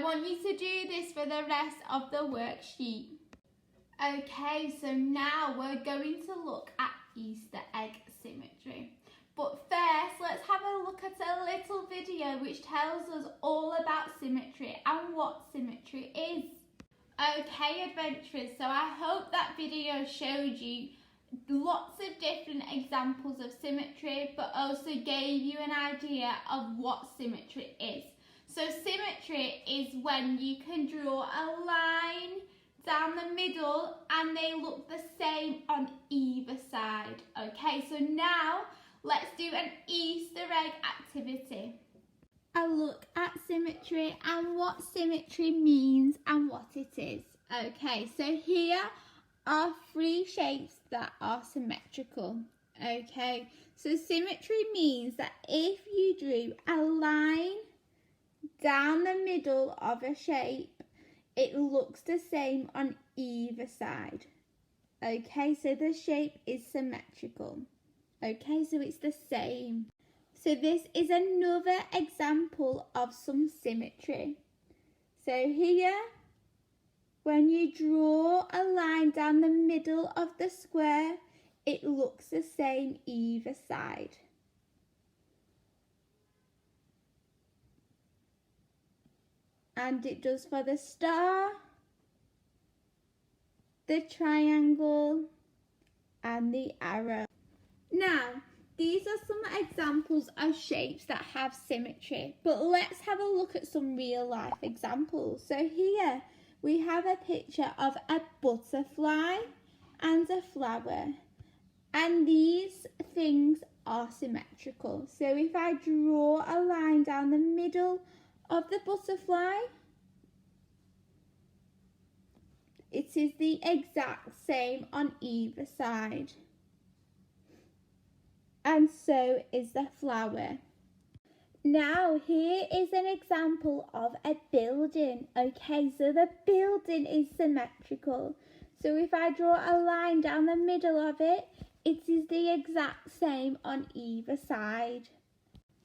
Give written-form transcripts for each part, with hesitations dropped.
want you to do this for the rest of the worksheet. Okay, so now we're going to look at Easter egg symmetry. But first, let's have a look at a little video which tells us all about symmetry and what symmetry is. Okay, adventurers, so I hope that video showed you lots of different examples of symmetry, but also gave you an idea of what symmetry is. So symmetry is when you can draw a line down the middle and they look the same on either side. Okay, so now let's do an Easter egg activity. A look at symmetry and what symmetry means and what it is. Okay, so here are 3 shapes that are symmetrical. Okay, so symmetry means that if you drew a line down the middle of a shape, it looks the same on either side. Okay, so the shape is symmetrical. Okay, so it's the same. So this is another example of some symmetry. So here, when you draw a line down the middle of the square, it looks the same either side. And it does for the star, the triangle, and the arrow. Now, these are some examples of shapes that have symmetry, but let's have a look at some real life examples. So here we have a picture of a butterfly and a flower, and these things are symmetrical. So if I draw a line down the middle of the butterfly, it is the exact same on either side. And so is the flower. Now here is an example of a building. Okay, so the building is symmetrical. So if I draw a line down the middle of it, it is the exact same on either side.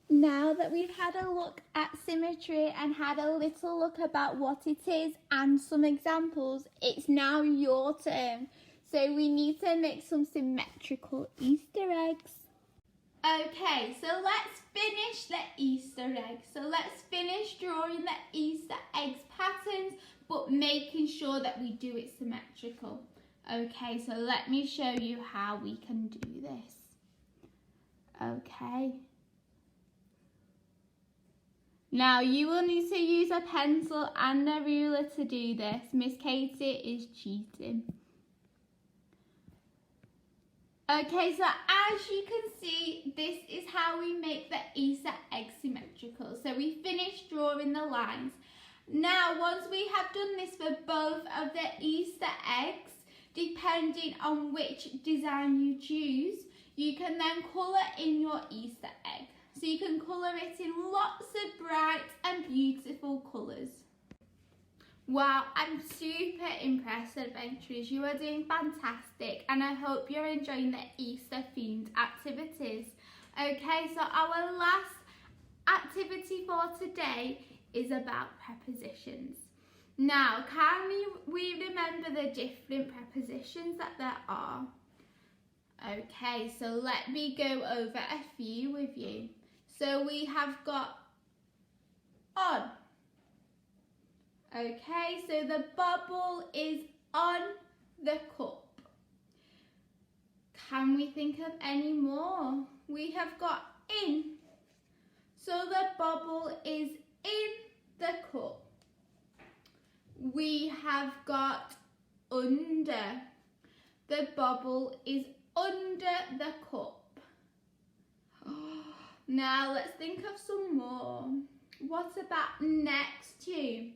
Now that we've had a look at symmetry and had a little look about what it is and some examples, it's now your turn. So we need to make some symmetrical Easter eggs. Okay, so let's finish the Easter egg. So let's finish drawing the Easter eggs patterns, but making sure that we do it symmetrical. Okay, so let me show you how we can do this. Okay. Now you will need to use a pencil and a ruler to do this. Miss Katie is cheating. Okay, so as you can see, this is how we make the Easter egg symmetrical. So we finished drawing the lines. Now, once we have done this for both of the Easter eggs, depending on which design you choose, you can then colour in your Easter egg. So you can colour it in lots of bright and beautiful colours. Wow, I'm super impressed, adventurers. You are doing fantastic and I hope you're enjoying the Easter themed activities. Okay, so our last activity for today is about prepositions. Now, can we remember the different prepositions that there are? Okay, so let me go over a few with you. So we have got on. Okay, so the bubble is on the cup. Can we think of any more? We have got in. So the bubble is in the cup. We have got under. The bubble is under the cup. Now let's think of some more. What about next to?